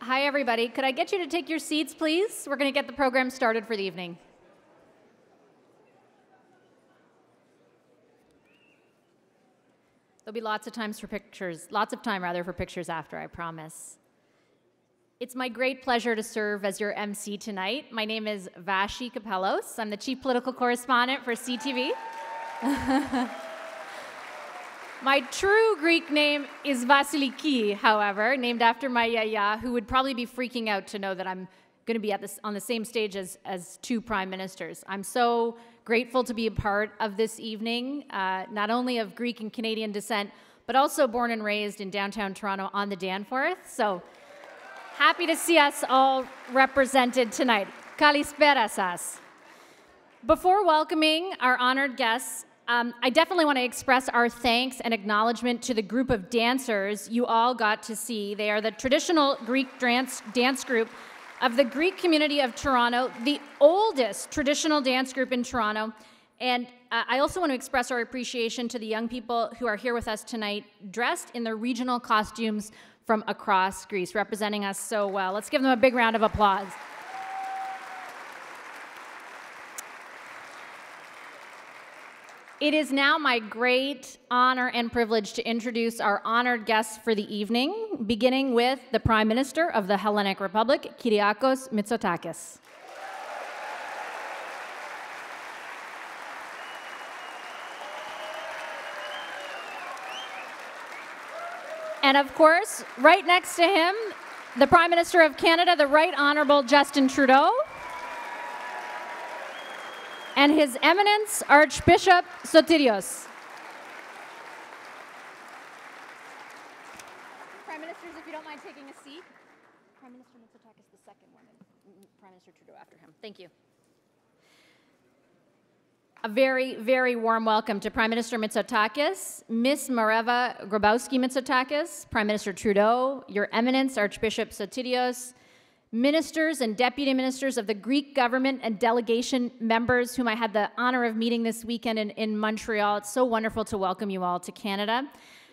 Hi, everybody. Could I get you to take your seats, please? We're going to get the program started for the evening. There'll be lots of time for pictures after, I promise. It's my great pleasure to serve as your MC tonight. My name is Vashi Kapelos. I'm the chief political correspondent for CTV. My true Greek name is Vasiliki, however, named after my yaya, who would probably be freaking out to know that I'm going to be on the same stage as two prime ministers. I'm so grateful to be a part of this evening, not only of Greek and Canadian descent, but also born and raised in downtown Toronto on the Danforth. So happy to see us all represented tonight. Kalispera sas. Before welcoming our honored guests, I definitely want to express our thanks and acknowledgement to the group of dancers you all got to see. They are the traditional Greek dance group of the Greek community of Toronto, the oldest traditional dance group in Toronto. And I also want to express our appreciation to the young people who are here with us tonight, dressed in their regional costumes from across Greece, representing us so well. Let's give them a big round of applause. It is now my great honor and privilege to introduce our honored guests for the evening, beginning with the Prime Minister of the Hellenic Republic, Kyriakos Mitsotakis. And of course, right next to him, the Prime Minister of Canada, the Right Honourable Justin Trudeau, and His Eminence Archbishop Sotirios. Prime Ministers, if you don't mind taking a seat. Prime Minister Mitsotakis, the second one, and Prime Minister Trudeau after him. Thank you. A very, very warm welcome to Prime Minister Mitsotakis, Miss Mareva Grabowski-Mitsotakis, Prime Minister Trudeau, Your Eminence Archbishop Sotirios, ministers and deputy ministers of the Greek government and delegation members whom I had the honor of meeting this weekend in Montreal. It's so wonderful to welcome you all to Canada,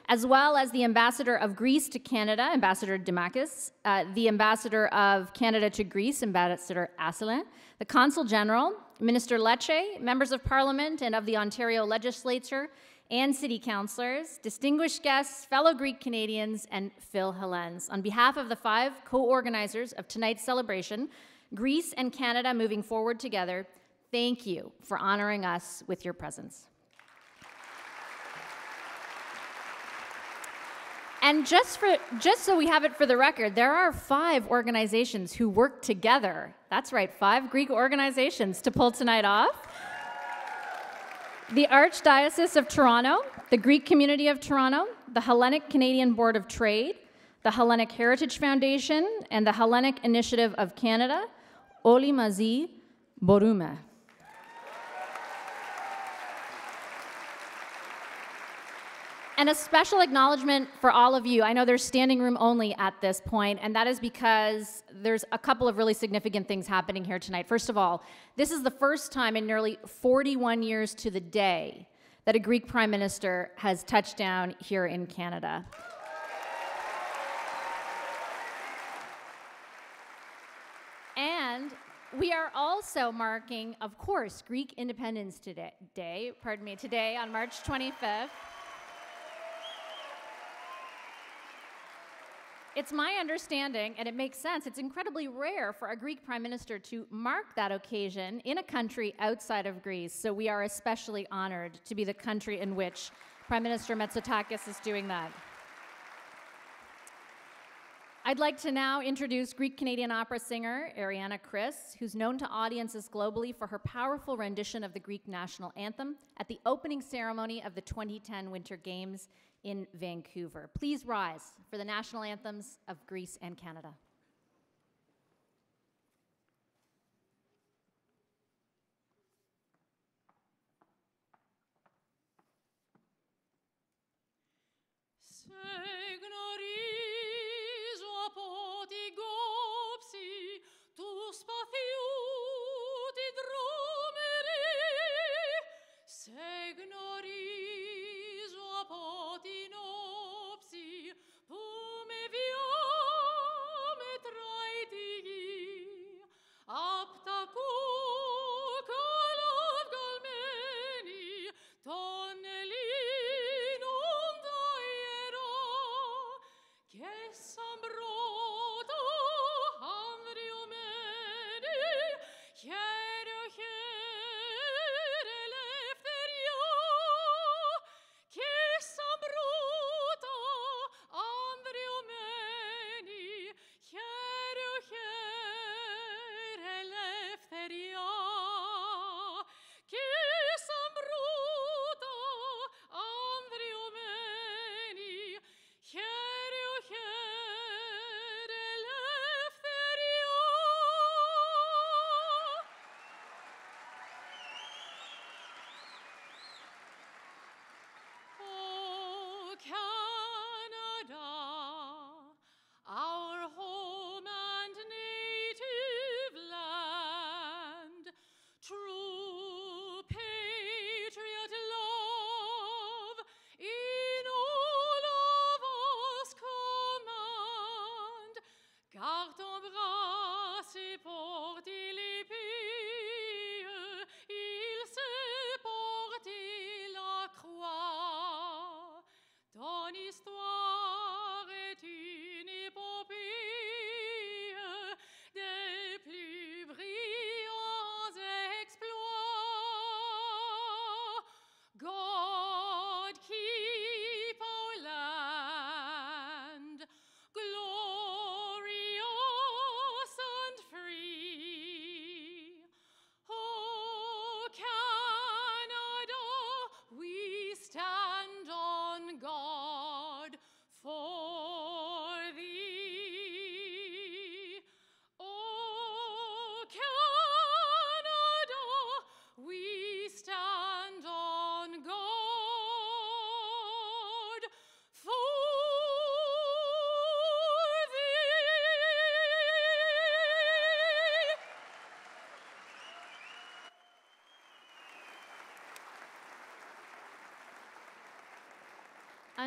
as well as the ambassador of Greece to Canada, Ambassador Dimakis, the ambassador of Canada to Greece, Ambassador Asselin, the consul general, Minister Lecce, members of parliament and of the Ontario legislature, and city councillors, distinguished guests, fellow Greek Canadians, and Phil Helens. On behalf of the 5 co-organizers of tonight's celebration, Greece and Canada moving forward together, thank you for honoring us with your presence. And just so we have it for the record, there are 5 organizations who work together. That's right, 5 Greek organizations to pull tonight off. The Archdiocese of Toronto, the Greek Community of Toronto, the Hellenic Canadian Board of Trade, the Hellenic Heritage Foundation, and the Hellenic Initiative of Canada, Oli Mazi Borume. And a special acknowledgement for all of you. I know there's standing room only at this point, and that is because there's a couple of really significant things happening here tonight. First of all, this is the first time in nearly 41 years to the day that a Greek Prime Minister has touched down here in Canada. And we are also marking, of course, Greek Independence today on March 25th. It's my understanding, and it makes sense, it's incredibly rare for a Greek Prime Minister to mark that occasion in a country outside of Greece, so we are especially honored to be the country in which Prime Minister Mitsotakis is doing that. I'd like to now introduce Greek-Canadian opera singer Ariana Chris, who's known to audiences globally for her powerful rendition of the Greek national anthem at the opening ceremony of the 2010 Winter Games in Vancouver. Please rise for the national anthems of Greece and Canada. Pume viame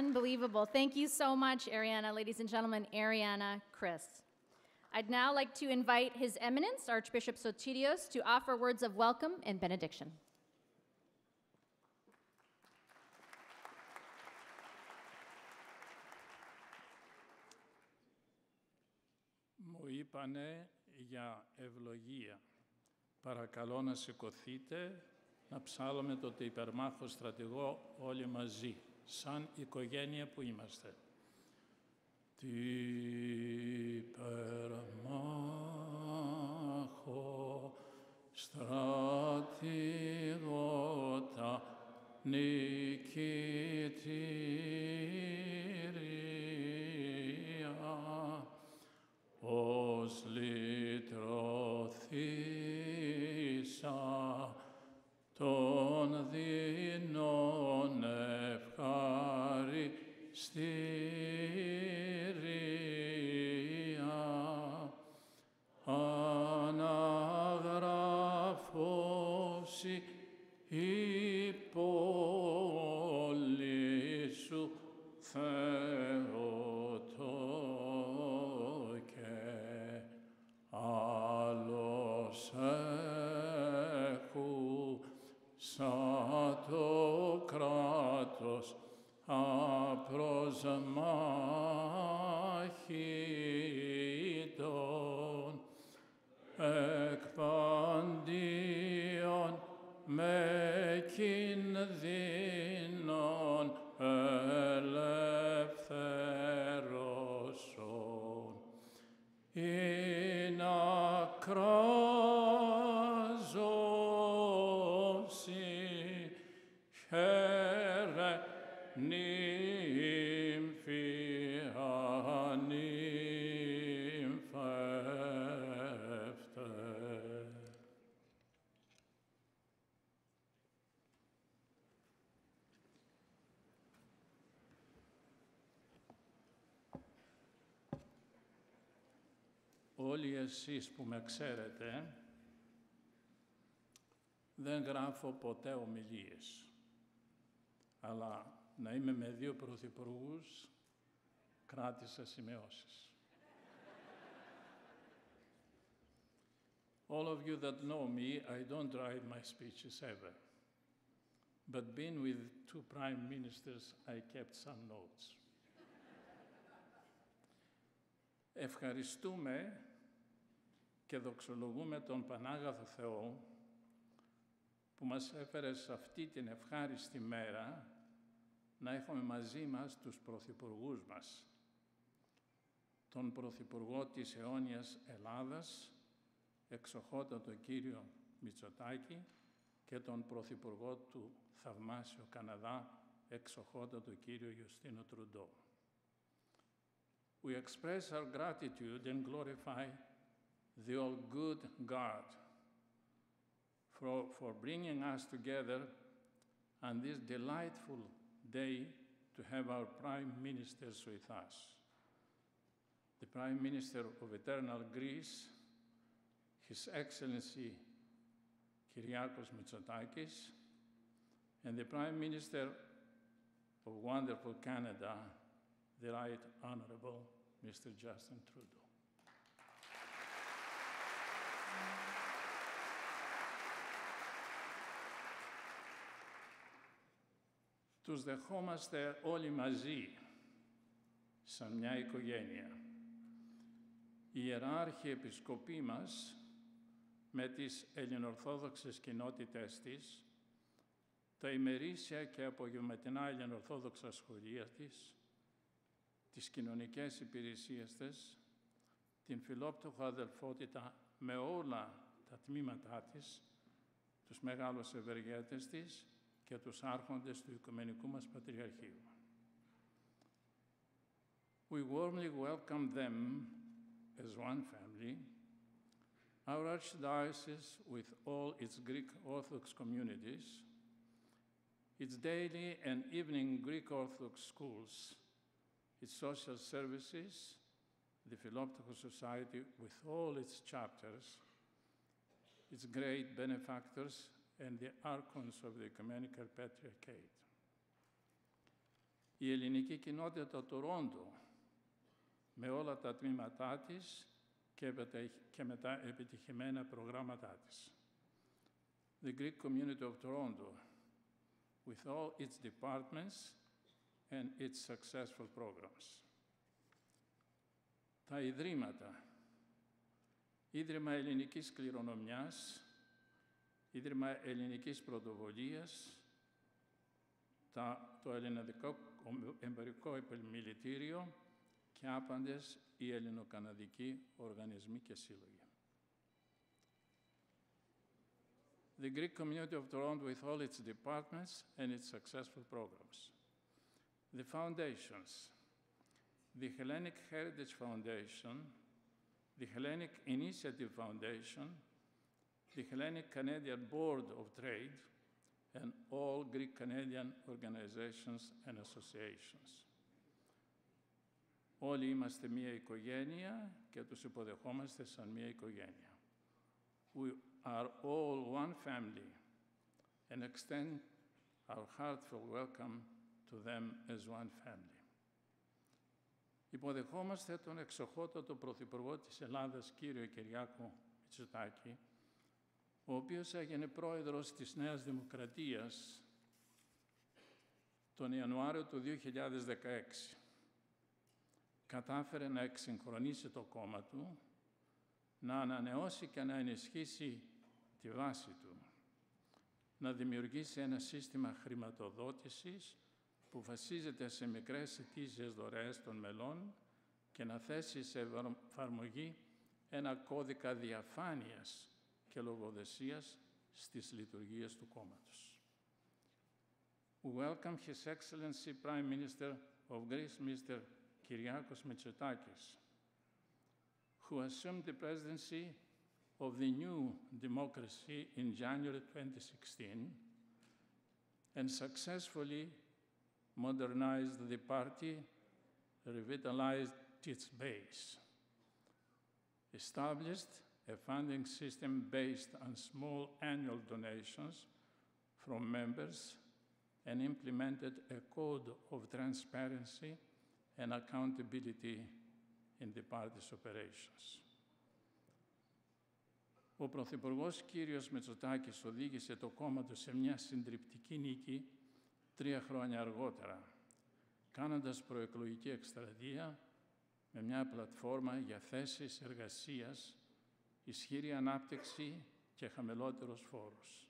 Unbelievable. Thank you so much, Ariana. Ladies and gentlemen, Ariana Chris. I'd now like to invite His Eminence, Archbishop Sotirios, to offer words of welcome and benediction. Μου είπανε για ευλογία. Παρακαλώ να σηκωθείτε, να ψάλλουμε το υπερμάχο στρατηγό όλοι μαζί, σαν οικογένεια που είμαστε. Τι υπερμάχο στρατηγότα νικητήρια, ως λυτρωθήσα των δεινών ευχαριστήρια, αναγράφωση η πόλη σου, Θεότο, και άλλος έχουν σαν το κράτος απροσμάχητον, εκ παντίον με κινδύνων ελευθέρωσον, ή να κράζωση χαίρε νύμφη ανύμφευτε. Όλοι εσείς που με ξέρετε, δεν γράφω ποτέ ομιλίες, αλλά να είμαι με δύο πρωθυπουργούς, κράτησα σημειώσεις. All of you that know me, I don't write my speeches ever. But being with two prime ministers, I kept some notes. Ευχαριστούμε και δοξολογούμε τον Πανάγαθο Θεό που μας έφερε σε αυτή την ευχάριστη μέρα να έχουμε μαζί μας τους πρωθυπουργούς μας. Τον Πρωθυπουργό της αιώνιας Ελλάδας, εξοχότατο κύριο Μητσοτάκη, και τον Πρωθυπουργό του θαυμάσιου Καναδά, εξοχότατο κύριο Ιωστίνο Τρουντό. We express our gratitude and glorify the all-good God for bringing us together on this delightful day to have our prime ministers with us. The Prime Minister of Eternal Greece, His Excellency Kyriakos Mitsotakis, and the Prime Minister of wonderful Canada, the Right Honorable Mr. Justin Trudeau. Τους δεχόμαστε όλοι μαζί, σαν μια οικογένεια. Οι ιεράρχοι επισκοποί μας, με τις ελληνοορθόδοξες κοινότητες της, τα ημερήσια και απογευματινά ελληνοορθόδοξα σχολεία της, τις κοινωνικές υπηρεσίες της, την φιλόπτωχο αδελφότητα με όλα τα τμήματά της, τους μεγάλους ευεργέτες της και τους άρχοντες του Οικουμενικού μας Πατριαρχείου. We warmly welcome them as one family, our Archdiocese with all its Greek Orthodox communities, its daily and evening Greek Orthodox schools, its social services, the Philoptochos Society with all its chapters, its great benefactors, and the archons of the Ecumenical Patriarchate. η ελληνική κοινότητα του Τορόντο, με όλα τα τμήματά της και με τα επιτυχημένα προγράμματά της. The Greek community of Toronto, with all its departments and its successful programs. Τα Ιδρύματα. Ίδρυμα Ελληνικής Κληρονομιάς, Ίδρυμα Ελληνικής Πρωτοβολίας, το Ελληνικό Εμπορικό Επιμελητήριο και άπαντες οι ελληνοκαναδικοί οργανισμοί και σύλλογοι. The Greek community of Toronto with all its departments and its successful programs. The foundations. The Hellenic Heritage Foundation, the Hellenic Initiative Foundation, the Hellenic Canadian Board of Trade, and all Greek Canadian organizations and associations. Όλοι είμαστε μία οικογένεια και τους υποδεχόμαστε σαν μία οικογένεια. We are all one family and extend our heartfelt welcome to them as one family. Υποδεχόμαστε τον εξοχότατο Πρωθυπουργό της Ελλάδας, κύριο Κυριάκο Μητσοτάκη, ο οποίος έγινε πρόεδρος της Νέας Δημοκρατίας τον Ιανουάριο του 2016. Κατάφερε να εξυγχρονίσει το κόμμα του, να ανανεώσει και να ενισχύσει τη βάση του, να δημιουργήσει ένα σύστημα χρηματοδότησης που βασίζεται σε μικρές ετήσιες δωρεές των μελών και να θέσει σε εφαρμογή ένα κώδικα διαφάνειας και λογοδεσίας στις λειτουργίες του κόμματος. We welcome His Excellency Prime Minister of Greece, Mr. Kyriakos Mitsotakis, who assumed the presidency of the new democracy in January 2016 and successfully modernized the party, revitalized its base, established a funding system based on small annual donations from members, and implemented a code of transparency and accountability in the party's operations. Ο Πρωθυπουργός κύριος Μητσοτάκης οδήγησε το κόμμα του σε μια συντριπτική νίκη 3 χρόνια αργότερα, κάνοντας προεκλογική εκστρατεία με μια πλατφόρμα για θέσεις εργασίας, ισχυρή ανάπτυξη και χαμηλότερους φόρους.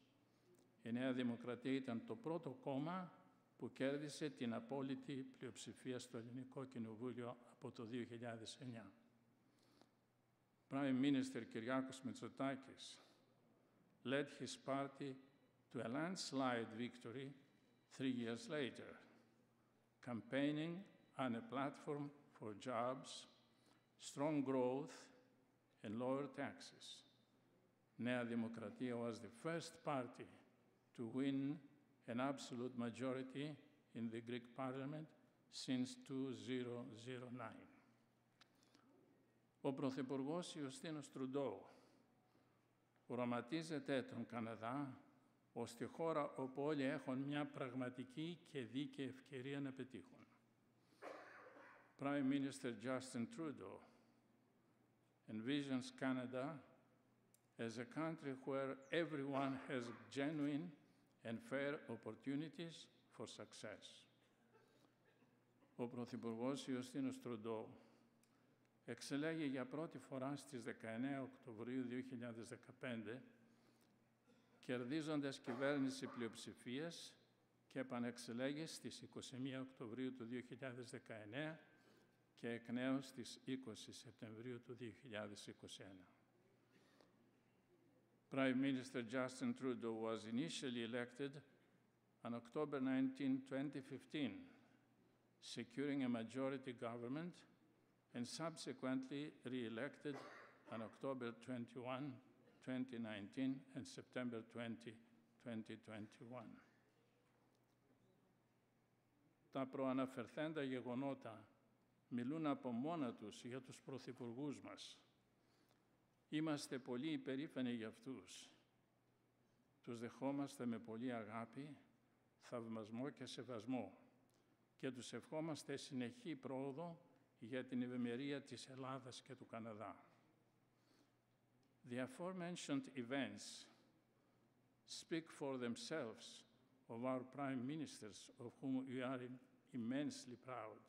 Η Νέα Δημοκρατία ήταν το πρώτο κόμμα που κέρδισε την απόλυτη πλειοψηφία στο Ελληνικό Κοινοβούλιο από το 2009. Prime Minister Kyriakos Mitsotakis led his party to a landslide victory 3 years later, campaigning on a platform for jobs, strong growth, and lower taxes. Nea Demokratia was the first party to win an absolute majority in the Greek parliament since 2009. Ο Πρωθυπουργός Ιωστίνος Τρουντό οραματίζεται τον Καναδά ως τη χώρα όπου όλοι έχουν μια πραγματική και δίκαιη ευκαιρία να πετύχουν. Prime Minister Justin Trudeau envisions Canada as a country where everyone has genuine and fair opportunities for success. Ο Πρωθυπουργός Ιωστίνος Τρουντό εξελέγει για πρώτη φορά στις 19 Οκτωβρίου 2015, κερδίζοντας κυβέρνηση πλειοψηφίας και επανεξελέγει στις 21 Οκτωβρίου του 2019 και εκ νέου στις 20 Σεπτεμβρίου του 2021. Prime Minister Justin Trudeau was initially elected on October 19, 2015, securing a majority government, and subsequently re-elected on October 21, 2019 and September 20, 2021. Τα προαναφερθέντα γεγονότα μιλούν από μόνα τους για τους πρωθυπουργούς μας. Είμαστε πολύ υπερήφανοι για αυτούς. Τους δεχόμαστε με πολύ αγάπη, θαυμασμό και σεβασμό και τους ευχόμαστε συνεχή πρόοδο για την ευημερία της Ελλάδας και του Καναδά. The aforementioned events speak for themselves of our prime ministers, of whom we are immensely proud.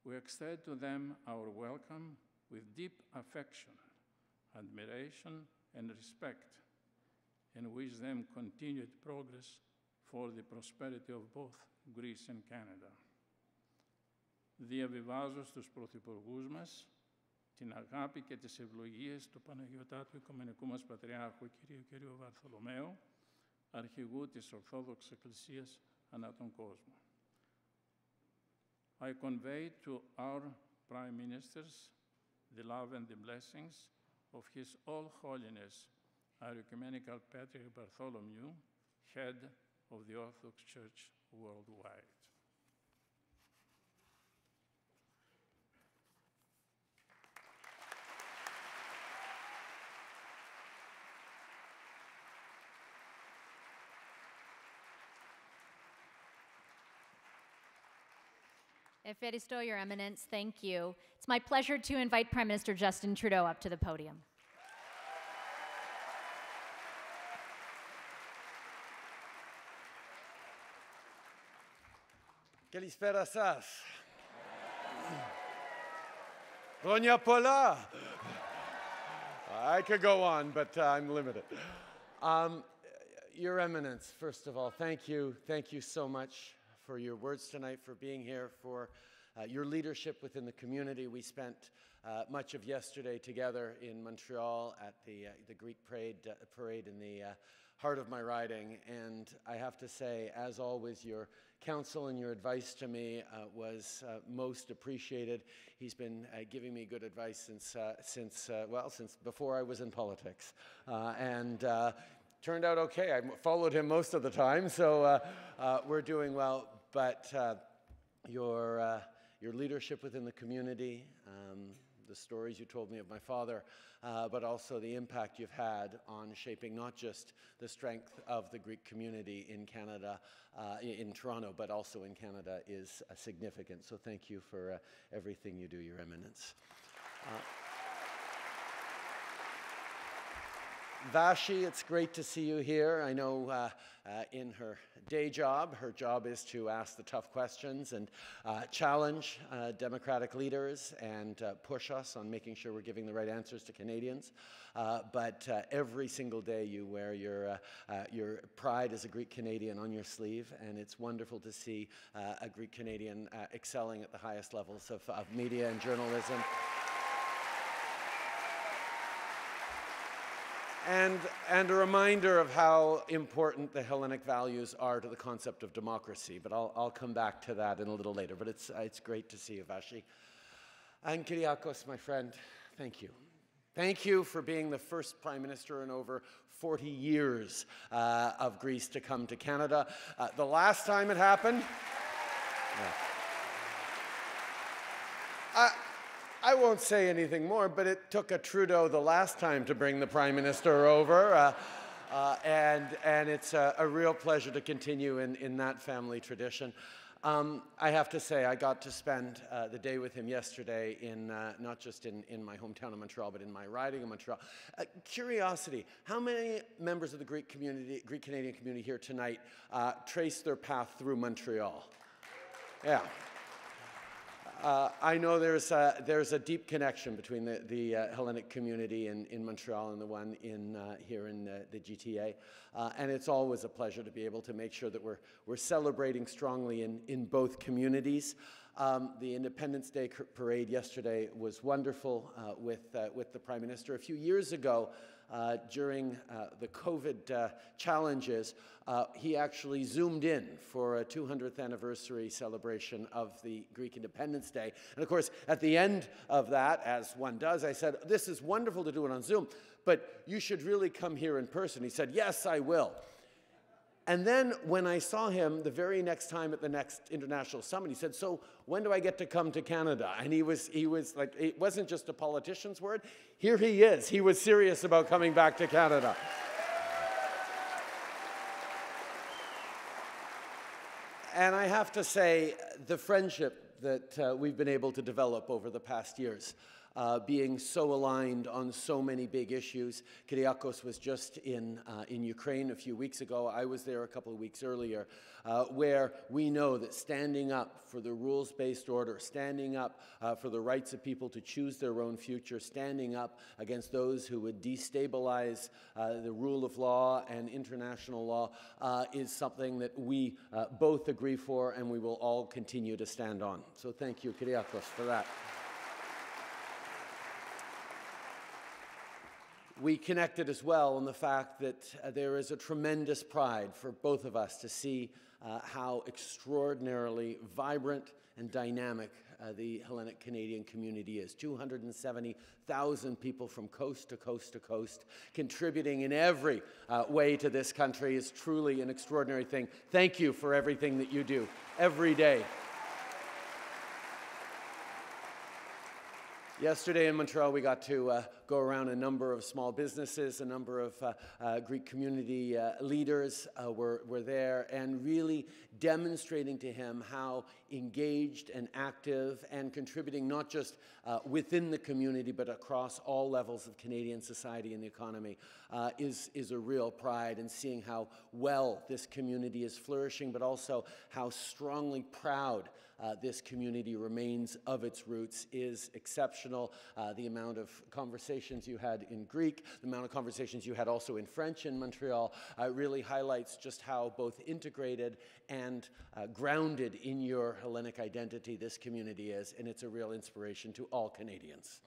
We extend to them our welcome with deep affection, admiration, and respect, and wish them continued progress for the prosperity of both Greece and Canada. Διαβιβάζω στους πρωθυπουργούς μας την αγάπη και τις ευλογίες του Παναγιωτάτου Οικουμενικού μας Πατριάρχου Κυρίου Βαρθολομαίου, αρχηγού της Ορθόδοξης Εκκλησίας ανά τον κόσμο. I convey to our Prime Ministers the love and the blessings of His All Holiness, our Ecumenical Patriarch Bartholomew, head of the Orthodox Church worldwide. Ευχαριστώ, Your Eminence. Thank you. It's my pleasure to invite Prime Minister Justin Trudeau up to the podium. Καλησπέρα σας. Χρόνια πολλά. I could go on, but I'm limited. Your Eminence, first of all, thank you so much for your words tonight, for being here, for your leadership within the community. We spent much of yesterday together in Montreal at the Greek parade in the heart of my riding, and I have to say, as always, your counsel and your advice to me was most appreciated. He's been giving me good advice since before I was in politics, and turned out okay. I followed him most of the time, so we're doing well. But your leadership within the community, the stories you told me of my father, but also the impact you've had on shaping not just the strength of the Greek community in Canada, in Toronto, but also in Canada is significant. So thank you for everything you do, Your Eminence. Vashi, it's great to see you here. I know in her day job, her job is to ask the tough questions and challenge democratic leaders and push us on making sure we're giving the right answers to Canadians. But every single day you wear your pride as a Greek Canadian on your sleeve, and it's wonderful to see a Greek Canadian excelling at the highest levels of media and journalism. And a reminder of how important the Hellenic values are to the concept of democracy. But I'll come back to that in a little later. But it's great to see you, Vashi. And Kyriakos, my friend, thank you. Thank you for being the first Prime Minister in over 40 years of Greece to come to Canada. The last time it happened... I won't say anything more, but it took a Trudeau the last time to bring the Prime Minister over, and it's a real pleasure to continue in that family tradition. I have to say, I got to spend the day with him yesterday not just in my hometown of Montreal, but in my riding in Montreal. Curiosity, how many members of the Greek Canadian community here tonight trace their path through Montreal? Yeah. I know there's a deep connection between the Hellenic community in Montreal and the one here in the GTA, and it's always a pleasure to be able to make sure that we're celebrating strongly in both communities. The Independence Day parade yesterday was wonderful with the Prime Minister. A few years ago, during the COVID challenges, he actually zoomed in for a 200th anniversary celebration of the Greek Independence Day. And of course, at the end of that, as one does, I said, this is wonderful to do it on Zoom, but you should really come here in person. He said, yes, I will. And then when I saw him the very next time at the next international summit, he said, so when do I get to come to Canada? And he was like, it wasn't just a politician's word. Here he is. He was serious about coming back to Canada. And I have to say, the friendship that we've been able to develop over the past years, being so aligned on so many big issues. Kyriakos was just in Ukraine a few weeks ago. I was there a couple of weeks earlier, where we know that standing up for the rules-based order, standing up for the rights of people to choose their own future, standing up against those who would destabilize the rule of law and international law is something that we both agree for, and we will all continue to stand on. So thank you, Kyriakos, for that. We connected as well on the fact that there is a tremendous pride for both of us to see how extraordinarily vibrant and dynamic the Hellenic Canadian community is. 270,000 people from coast to coast to coast, contributing in every way to this country is truly an extraordinary thing. Thank you for everything that you do every day. Yesterday in Montreal, we got to go around a number of small businesses, a number of Greek community leaders were there, and really demonstrating to him how engaged and active and contributing not just within the community, but across all levels of Canadian society and the economy is a real pride, and seeing how well this community is flourishing, but also how strongly proud this community remains of its roots is exceptional. The amount of conversations you had in Greek, the amount of conversations you had also in French in Montreal really highlights just how both integrated and grounded in your Hellenic identity this community is, and it's a real inspiration to all Canadians.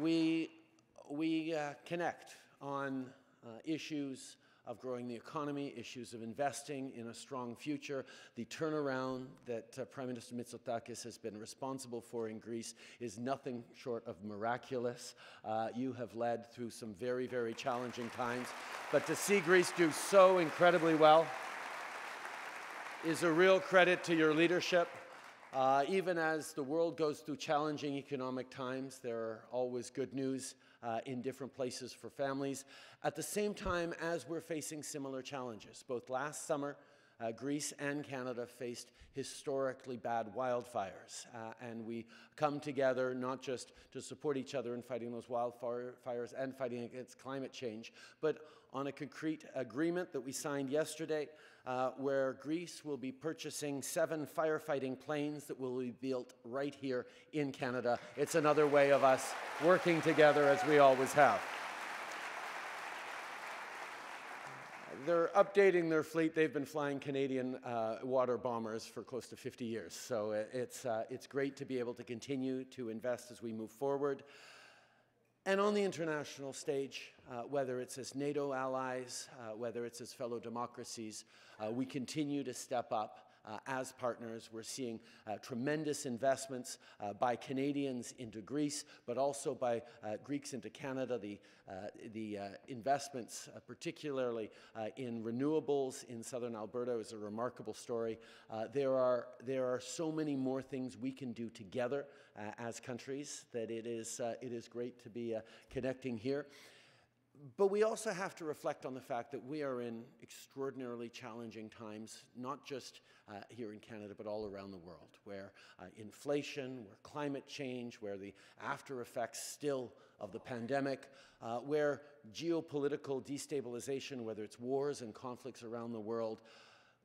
We connect on issues of growing the economy, issues of investing in a strong future. The turnaround that Prime Minister Mitsotakis has been responsible for in Greece is nothing short of miraculous. You have led through some very, very challenging times, but to see Greece do so incredibly well is a real credit to your leadership. Even as the world goes through challenging economic times, there are always good news in different places for families. At the same time as we're facing similar challenges, both last summer, Greece and Canada faced historically bad wildfires, and we come together not just to support each other in fighting those wildfires and fighting against climate change, but on a concrete agreement that we signed yesterday, where Greece will be purchasing 7 firefighting planes that will be built right here in Canada. It's another way of us working together as we always have. They're updating their fleet. They've been flying Canadian water bombers for close to 50 years. So it's great to be able to continue to invest as we move forward. And on the international stage, whether it's as NATO allies, whether it's as fellow democracies, we continue to step up as partners. We're seeing tremendous investments by Canadians into Greece, but also by Greeks into Canada. The investments, particularly in renewables in southern Alberta, is a remarkable story. There are so many more things we can do together as countries that it is great to be connecting here. But we also have to reflect on the fact that we are in extraordinarily challenging times, not just here in Canada, but all around the world, where inflation, where climate change, where the after effects still of the pandemic, where geopolitical destabilization, whether it's wars and conflicts around the world,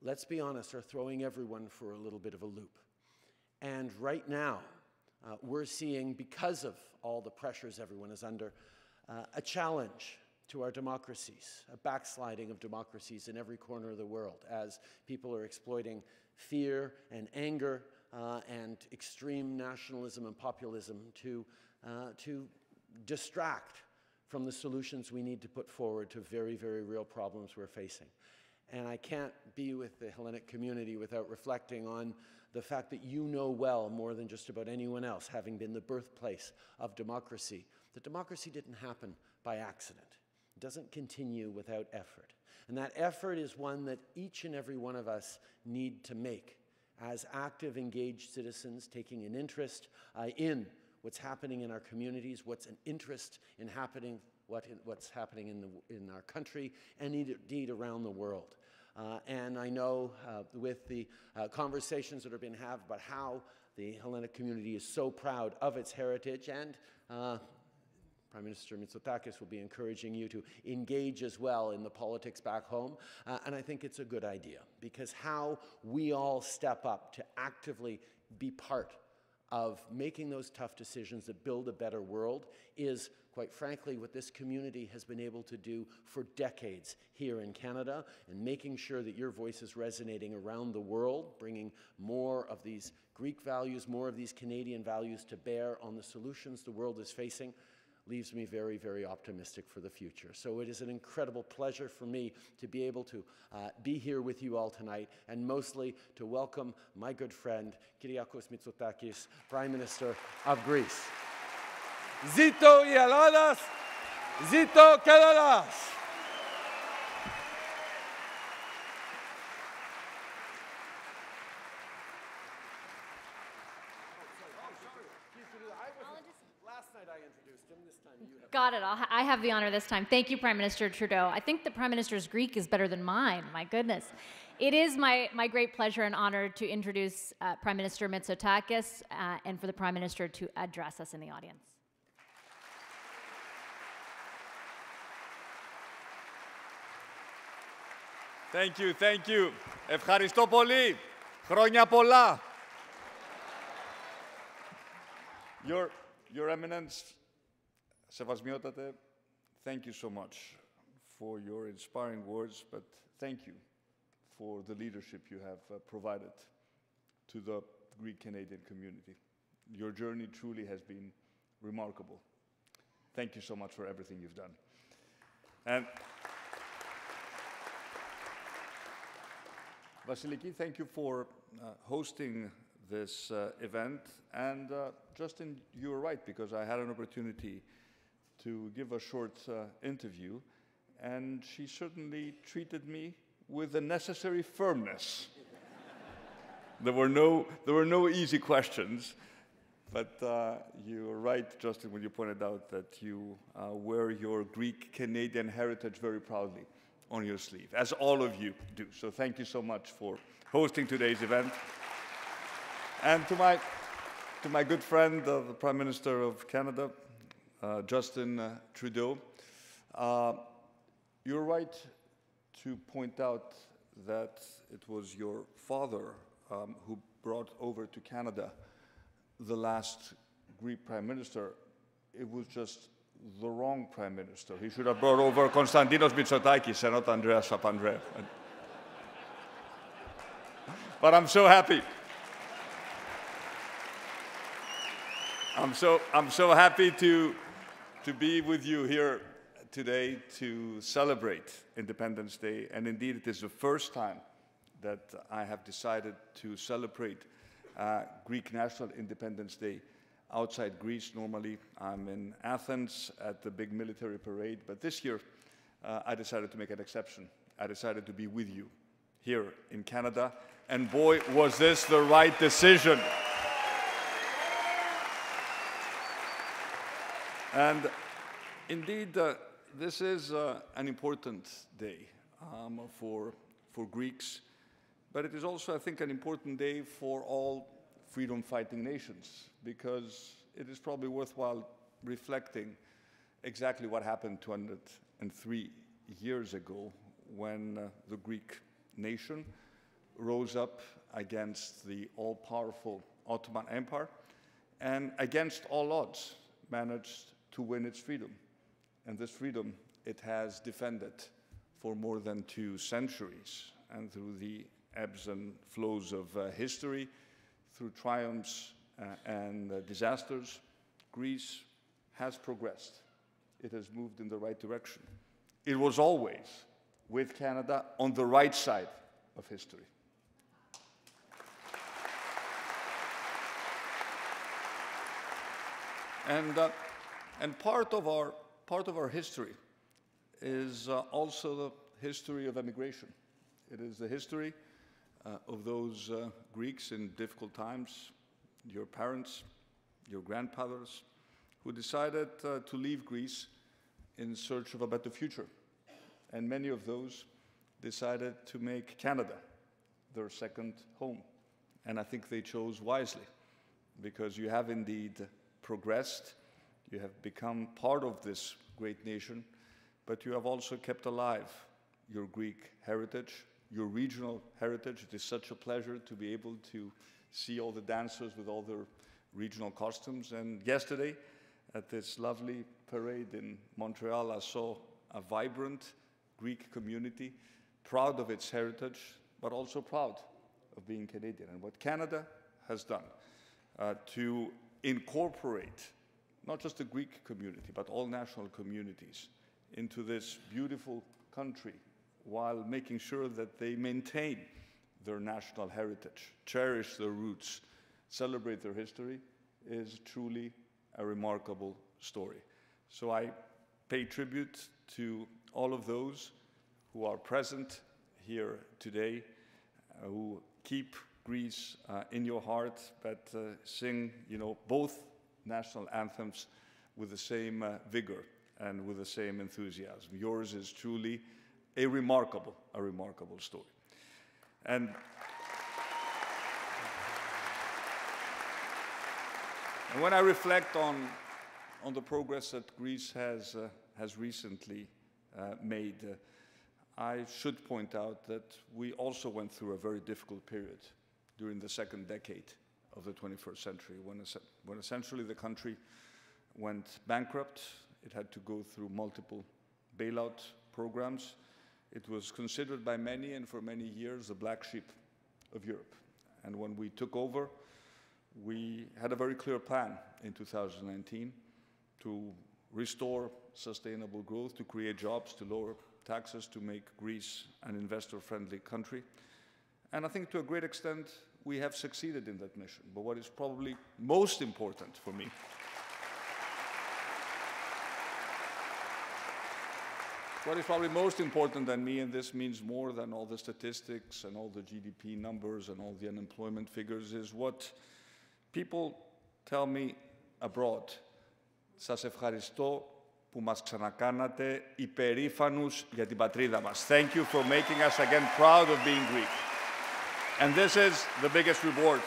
let's be honest, are throwing everyone for a little bit of a loop. And right now, we're seeing, because of all the pressures everyone is under, a challenge to our democracies, a backsliding of democracies in every corner of the world as people are exploiting fear and anger and extreme nationalism and populism to distract from the solutions we need to put forward to very, very real problems we're facing. And I can't be with the Hellenic community without reflecting on the fact that you know well, more than just about anyone else, having been the birthplace of democracy, that democracy didn't happen by accident. It doesn't continue without effort. And that effort is one that each and every one of us need to make as active, engaged citizens, taking an interest in what's happening in our communities, what's an interest in happening, what's happening in our country, and indeed around the world. And I know with the conversations that are being had about how the Hellenic community is so proud of its heritage, and Prime Minister Mitsotakis will be encouraging you to engage as well in the politics back home. And I think it's a good idea, because how we all step up to actively be part of making those tough decisions that build a better world is, quite frankly, what this community has been able to do for decades here in Canada, and making sure that your voice is resonating around the world, bringing more of these Greek values, more of these Canadian values to bear on the solutions the world is facing, leaves me very, very optimistic for the future. So it is an incredible pleasure for me to be able to be here with you all tonight, and mostly to welcome my good friend, Kyriakos Mitsotakis, Prime Minister of Greece. Zito Ialadas, Zito Kaladas. Last night I introduced him, this time you have. Got it. I have the honor this time. Thank you, Prime Minister Trudeau. I think the Prime Minister's Greek is better than mine. My goodness. It is my great pleasure and honor to introduce Prime Minister Mitsotakis and for the Prime Minister to address us in the audience. Thank you, thank you. Ευχαριστώ πολύ. Χρόνια πολλά. Your Eminence, Σεβασμιότατε, thank you so much for your inspiring words, but thank you for the leadership you have provided to the Greek-Canadian community. Your journey truly has been remarkable. Thank you so much for everything you've done. And Vasiliki, thank you for hosting this event. And Justin, you were right, because I had an opportunity to give a short interview, and she certainly treated me with the necessary firmness. There were no easy questions, but you were right, Justin, when you pointed out that you wear your Greek-Canadian heritage very proudly on your sleeve, as all of you do. So thank you so much for hosting today's event. And to my good friend, the Prime Minister of Canada, Justin Trudeau, you're right to point out that it was your father who brought over to Canada the last Greek Prime Minister. It was just the wrong Prime Minister. He should have brought over Konstantinos Mitsotakis and not Andreas Papandreou. But I'm so happy. I'm so happy to be with you here today to celebrate Independence Day. And indeed, it is the first time that I have decided to celebrate Greek National Independence Day outside Greece. Normally, I'm in Athens at the big military parade, but this year, I decided to make an exception. I decided to be with you here in Canada, and boy, was this the right decision. And indeed, this is an important day for Greeks, but it is also, I think, an important day for all freedom-fighting nations, because it is probably worthwhile reflecting exactly what happened 203 years ago when the Greek nation rose up against the all-powerful Ottoman Empire and against all odds managed to win its freedom. And this freedom it has defended for more than 2 centuries. And through the ebbs and flows of history, through triumphs and disasters, Greece has progressed. It has moved in the right direction. It was always, with Canada, on the right side of history. And part of our history is also the history of emigration. It is the history of those Greeks in difficult times, your parents, your grandfathers, who decided to leave Greece in search of a better future. And many of those decided to make Canada their second home. And I think they chose wisely, because you have indeed progressed, you have become part of this great nation, but you have also kept alive your Greek heritage, your regional heritage. It is such a pleasure to be able to see all the dancers with all their regional costumes. And yesterday, at this lovely parade in Montreal, I saw a vibrant Greek community, proud of its heritage, but also proud of being Canadian. And what Canada has done to incorporate not just the Greek community, but all national communities into this beautiful country, while making sure that they maintain their national heritage, cherish their roots, celebrate their history, is truly a remarkable story. So I pay tribute to all of those who are present here today, who keep Greece in your heart, but sing, both national anthems with the same vigor and with the same enthusiasm. Yours is truly a remarkable story. And when I reflect on the progress that Greece has recently made, I should point out that we also went through a very difficult period during the second decade of the 21st century, when essentially the country went bankrupt. It had to go through multiple bailout programs. It was considered by many, and for many years, the black sheep of Europe. And when we took over, we had a very clear plan in 2019 to restore sustainable growth, to create jobs, to lower taxes, to make Greece an investor-friendly country. And I think to a great extent, we have succeeded in that mission. But what is probably most important for me what is probably most important than me, and this means more than all the statistics and all the GDP numbers and all the unemployment figures, is what people tell me abroad. Σας ευχαριστώ που μας ξανακάνατε υπερήφανους για την πατρίδα μας. Thank you for making us again proud of being Greek. And this is the biggest reward.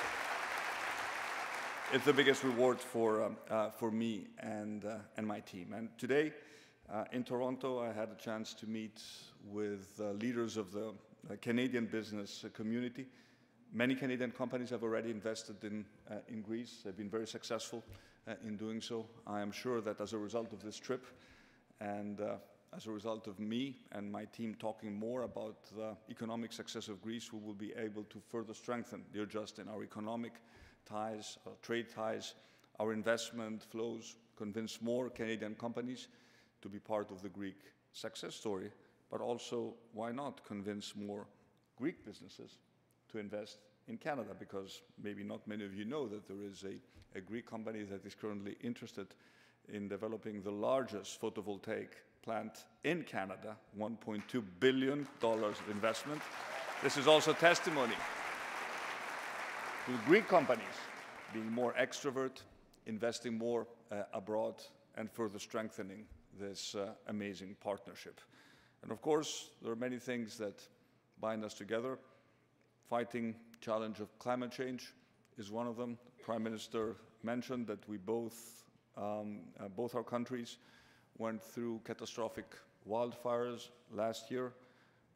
It's the biggest reward for me and my team. And today, in Toronto, I had a chance to meet with leaders of the Canadian business community. Many Canadian companies have already invested in Greece. They've been very successful in doing so. I am sure that as a result of this trip, and as a result of me and my team talking more about the economic success of Greece, we will be able to further strengthen, dear Justin, our economic ties, our trade ties, our investment flows, convince more Canadian companies to be part of the Greek success story, but also, why not convince more Greek businesses to invest in Canada, because maybe not many of you know that there is a Greek company that is currently interested in developing the largest photovoltaic plant in Canada, $1.2 billion of investment. This is also testimony to Greek companies being more extrovert, investing more abroad, and further strengthening this amazing partnership. And of course, there are many things that bind us together. Fighting challenge of climate change is one of them. The Prime Minister mentioned that we both our countries went through catastrophic wildfires last year.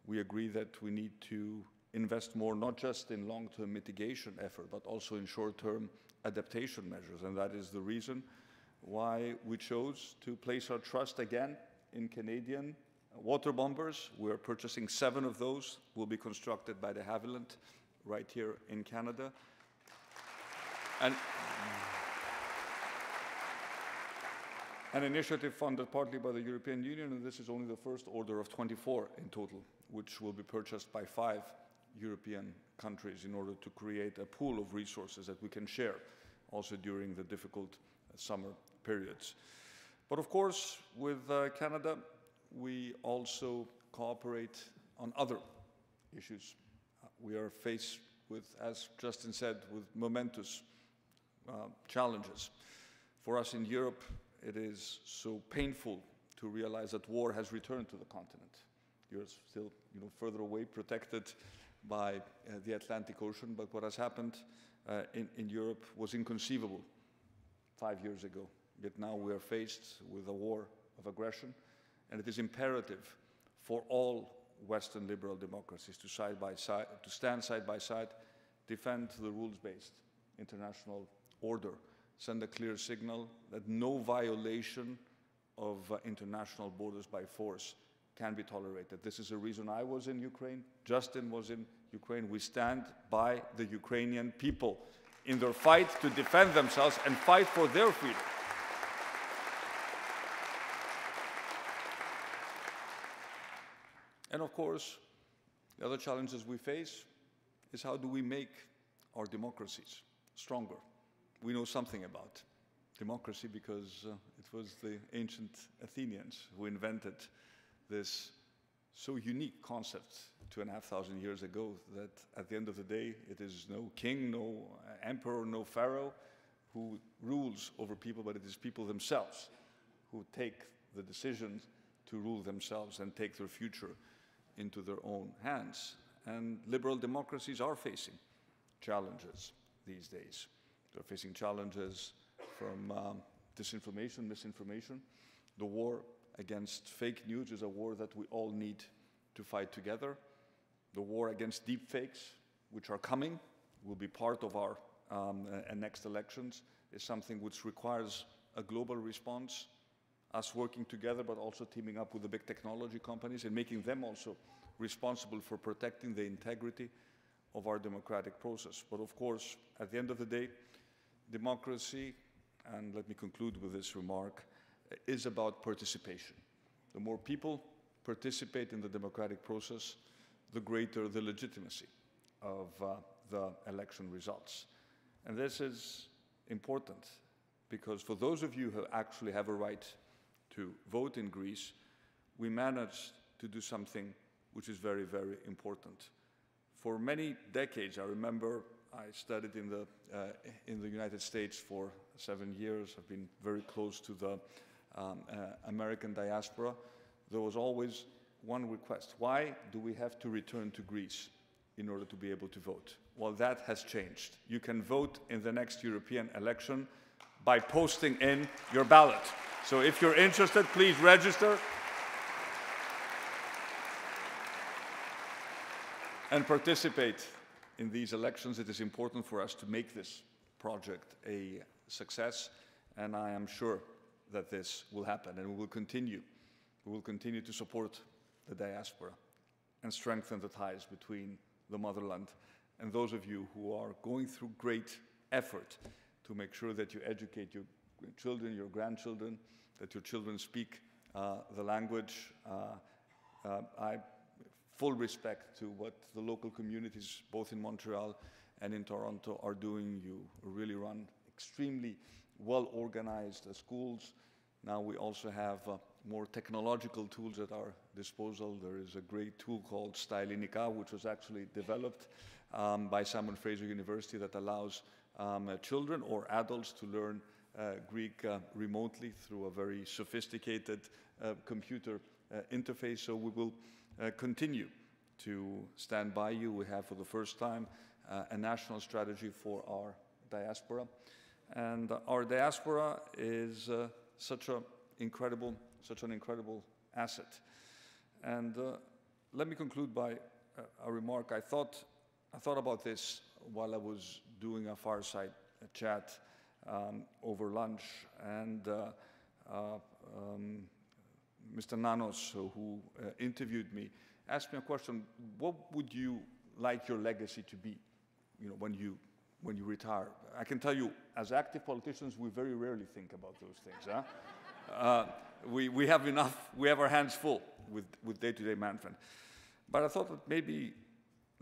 We agree that we need to invest more, not just in long-term mitigation effort, but also in short-term adaptation measures. And that is the reason why we chose to place our trust again in Canadian water bombers. We're purchasing 7 of those. Will be constructed by de Havilland right here in Canada. And an initiative funded partly by the European Union, and this is only the first order of 24 in total, which will be purchased by 5 European countries in order to create a pool of resources that we can share also during the difficult summer periods. But of course, with Canada, we also cooperate on other issues. We are faced with, as Justin said, with momentous challenges. For us in Europe, it is so painful to realize that war has returned to the continent. You're still further away, protected by the Atlantic Ocean, but what has happened in Europe was inconceivable 5 years ago. Yet now we are faced with a war of aggression, and it is imperative for all Western liberal democracies to stand side by side, defend the rules-based international order, send a clear signal that no violation of international borders by force can be tolerated. This is the reason I was in Ukraine, Justin was in Ukraine. We stand by the Ukrainian people in their fight to defend themselves and fight for their freedom. And of course, the other challenges we face is how do we make our democracies stronger? We know something about democracy because it was the ancient Athenians who invented this so unique concept 2,500 years ago that at the end of the day, it is no king, no emperor, no pharaoh who rules over people, but it is people themselves who take the decisions to rule themselves and take their future into their own hands. And liberal democracies are facing challenges these days. They're facing challenges from disinformation, misinformation. The war against fake news is a war that we all need to fight together. The war against deep fakes, which are coming, will be part of our next elections, is something which requires a global response, us working together, but also teaming up with the big technology companies and making them also responsible for protecting the integrity of our democratic process. But of course, at the end of the day, democracy, and let me conclude with this remark, is about participation. The more people participate in the democratic process, the greater the legitimacy of the election results. And this is important because for those of you who actually have a right to vote in Greece, we managed to do something which is very, very important. For many decades, I remember I studied in the United States for 7 years. I've been very close to the American diaspora. There was always one request. Why do we have to return to Greece in order to be able to vote? Well, that has changed. You can vote in the next European election by posting in your ballot. So if you're interested, please register and participate in these elections. It is important for us to make this project a success, and I am sure that this will happen, and we will continue. We will continue to support the diaspora and strengthen the ties between the motherland and those of you who are going through great effort to make sure that you educate your children, your grandchildren, that your children speak the language. I full respect to what the local communities, both in Montreal and in Toronto, are doing. You really run extremely well-organized schools. Now we also have more technological tools at our disposal. There is a great tool called Stylinica, which was actually developed by Simon Fraser University that allows children or adults to learn Greek remotely through a very sophisticated computer interface. So we will continue to stand by you. We have, for the first time, a national strategy for our diaspora. And our diaspora is such an incredible asset. And let me conclude by a remark. I thought about this while I was doing a fireside chat over lunch, and Mr. Nanos, who interviewed me, asked me a question: what would you like your legacy to be, when you retire? I can tell you, as active politicians, we very rarely think about those things. Huh? We have enough. We have our hands full with day-to-day management. But I thought that maybe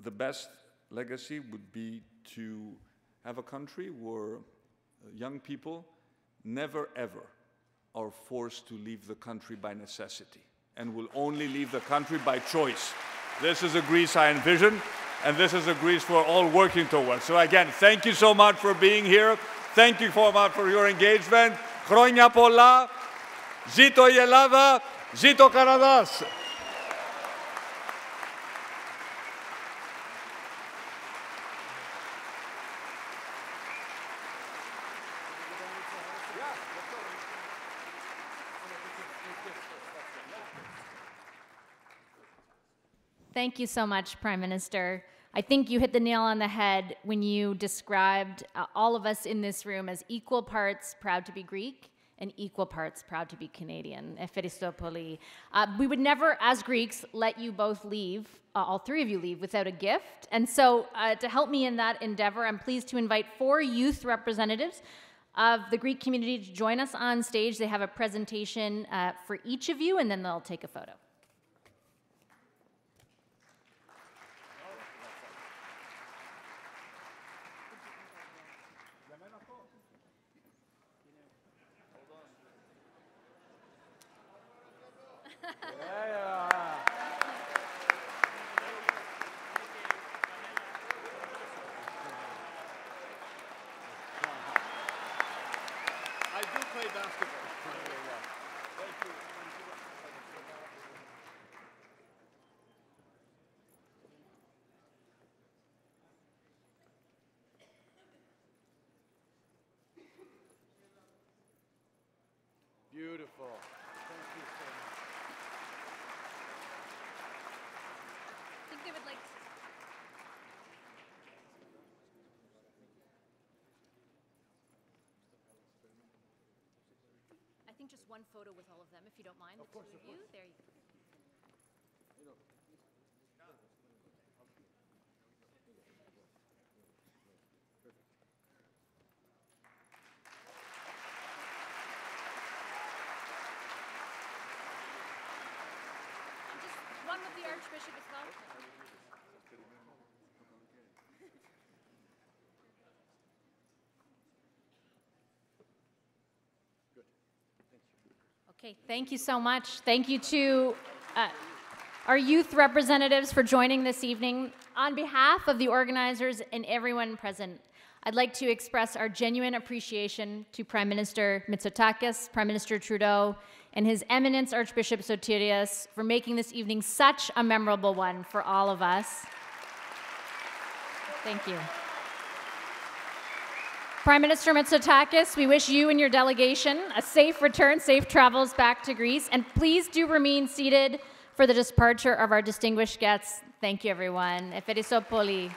the best legacy would be to have a country where young people never ever are forced to leave the country by necessity and will only leave the country by choice. This is a Greece I envision, and this is a Greece we're all working towards. So again, thank you so much for being here. Thank you so much for your engagement. Χρόνια πολλά. Ζήτω η Ελλάδα. Ζήτω ο Καναδάς. Thank you so much, Prime Minister. I think you hit the nail on the head when you described all of us in this room as equal parts proud to be Greek and equal parts proud to be Canadian. Efferistopoli. We would never, as Greeks, let you both leave, all three of you leave, without a gift. And so to help me in that endeavor, I'm pleased to invite 4 youth representatives of the Greek community to join us on stage. They have a presentation for each of you, and then they'll take a photo. I do play basketball. Thank you. Beautiful. Thank you so much. I think they would like to. I think just one photo with all of them, if you don't mind. Of course, of course. There you go. One with the Archbishop as well. Okay, thank you so much. Thank you to our youth representatives for joining this evening. On behalf of the organizers and everyone present, I'd like to express our genuine appreciation to Prime Minister Mitsotakis, Prime Minister Trudeau, and His Eminence Archbishop Sotirios for making this evening such a memorable one for all of us. Thank you. Prime Minister Mitsotakis, we wish you and your delegation a safe return, safe travels back to Greece, and please do remain seated for the departure of our distinguished guests. Thank you, everyone. Efferistopoli.